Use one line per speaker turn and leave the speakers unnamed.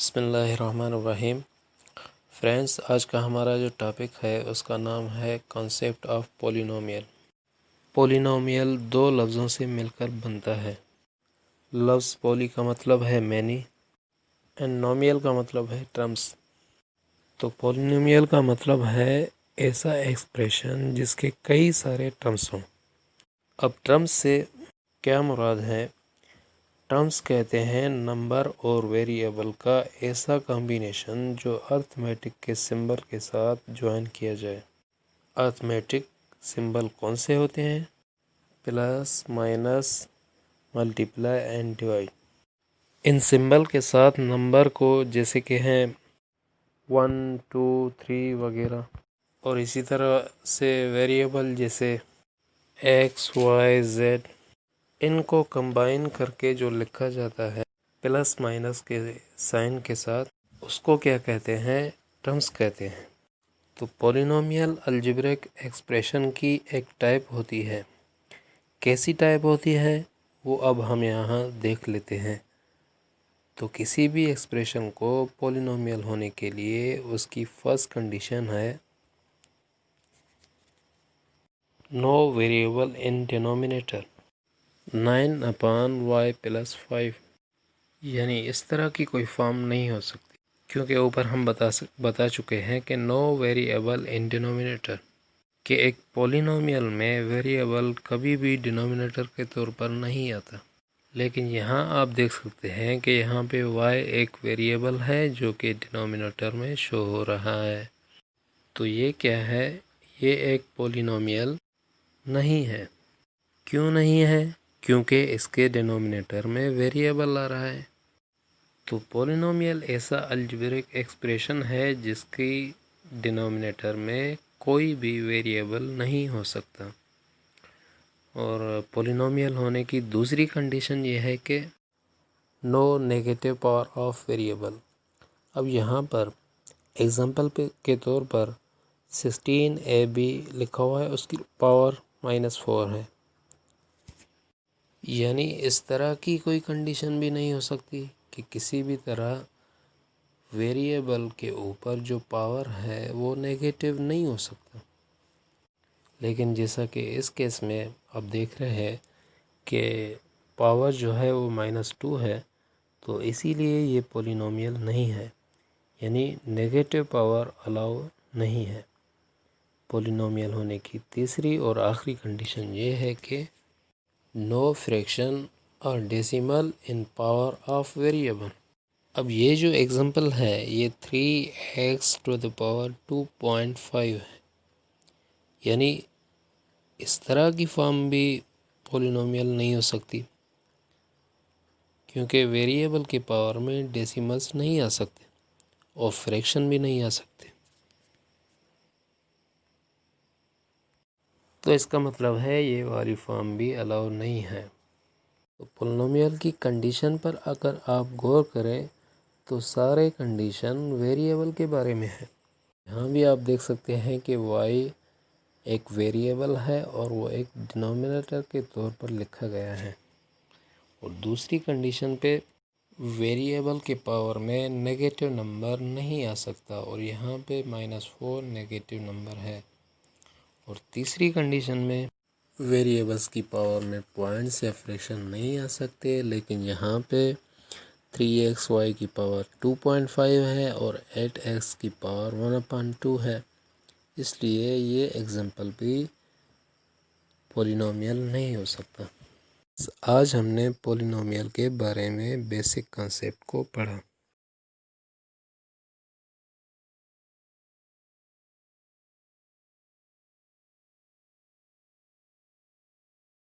बिस्मिल्लाहिर्रहमानिर्रहीम। फ्रेंड्स, आज का हमारा जो टॉपिक है उसका नाम है कॉन्सेप्ट ऑफ पोलिनोमियल। पोलिनोमियल दो लफ्ज़ों से मिलकर बनता है। लफ्ज़ पोली का मतलब है मैनी एंड नोमियल का मतलब है टर्म्स। तो पोलिनोमियल का मतलब है ऐसा एक्सप्रेशन जिसके कई सारे टर्म्स हों। अब टर्म्स से क्या मुराद है? टर्म्स कहते हैं नंबर और वेरिएबल का ऐसा कॉम्बिनेशन जो अर्थमेटिक के सिंबल के साथ ज्वाइन किया जाए। अर्थमेटिक सिंबल कौन से होते हैं? Plus, minus, multiply and divide. In symbol के साथ नंबर को जैसे कि हैं 1, 2, 3 वगैरह, और इसी तरह से वेरिएबल जैसे x, y, z, इनको कंबाइन करके जो लिखा जाता है प्लस माइनस के साइन के साथ, उसको क्या कहते हैं? टर्म्स कहते हैं। तो पॉलिनोमियल अलजेब्रिक एक्सप्रेशन की एक टाइप होती है। कैसी टाइप होती है वो अब हम यहाँ देख लेते हैं। तो किसी भी एक्सप्रेशन को पॉलिनोमियल होने के लिए उसकी फर्स्ट कंडीशन है no variable in denominator 9/y+5, यानी इस तरह की कोई फॉर्म नहीं हो सकती, क्योंकि ऊपर हम बता चुके हैं कि नो वेरिएबल इन डिनोमिनेटर, कि एक पॉलिनोमियल में वेरिएबल कभी भी डिनोमिनेटर के तौर पर नहीं आता। लेकिन यहाँ आप देख सकते हैं कि यहाँ पे y एक वेरिएबल है जो कि डिनोमिनेटर में शो हो रहा है। तो ये क्या है? ये एक पॉलिनोमियल नहीं है। क्यों नहीं है? क्योंकि इसके डिनोमिनेटर में वेरिएबल आ रहा है। तो पॉलिनोमियल ऐसा अलजेब्रिक एक्सप्रेशन है जिसकी डिनोमिनेटर में कोई भी वेरिएबल नहीं हो सकता। और पॉलिनोमियल होने की दूसरी कंडीशन ये है कि no negative power of variable. अब यहाँ पर एग्जांपल के तौर पर 16ab लिखा हुआ है, उसकी पावर -4 है। यानी इस तरह की कोई कंडीशन भी नहीं हो सकती कि किसी भी तरह वेरिएबल के ऊपर जो पावर है वो नेगेटिव नहीं हो सकता। लेकिन जैसा कि इस केस में आप देख रहे हैं कि पावर जो है वो -2 है, तो इसीलिए ये पॉलिनोमियल नहीं है, यानी नेगेटिव पावर अलाउ नहीं है। पॉलिनोमियल होने की तीसरी और आखिरी कंडीशन ये है कि नो फ्रैक्शन और decimal in power of variable. अब ये जो एग्जांपल है ये 3x⁻².5 है, यानी इस तरह की फॉर्म भी पॉलिनोमियल नहीं हो सकती, क्योंकि वेरिएबल के पावर में डेसिमल्स नहीं आ सकते और फ्रैक्शन भी नहीं आ सकते। तो इसका मतलब है ये वाली फॉर्म भी अलाउ नहीं है। तो पॉलिनोमियल की कंडीशन पर अगर आप गौर करें तो सारे कंडीशन वेरिएबल के बारे में है। यहाँ भी आप देख सकते हैं कि y एक वेरिएबल है और वो एक डिनोमिनेटर के तौर पर लिखा गया है। और दूसरी कंडीशन पे वेरिएबल के पावर में नेगेटिव नंबर नहीं आ सकता, और यहाँ पे -4 नेगेटिव नंबर है। और तीसरी कंडीशन में वेरिएबल्स की पावर में पॉइंट्स या फ्रैक्शन नहीं आ सकते, लेकिन यहाँ पे 3xy की पावर 2.5 है और 8x की पावर 1/2 है, इसलिए ये एग्जांपल भी पॉलिनोमियल नहीं हो सकता। आज हमने पॉलिनोमियल के बारे में बेसिक कॉन्सेप्ट को पढ़ा।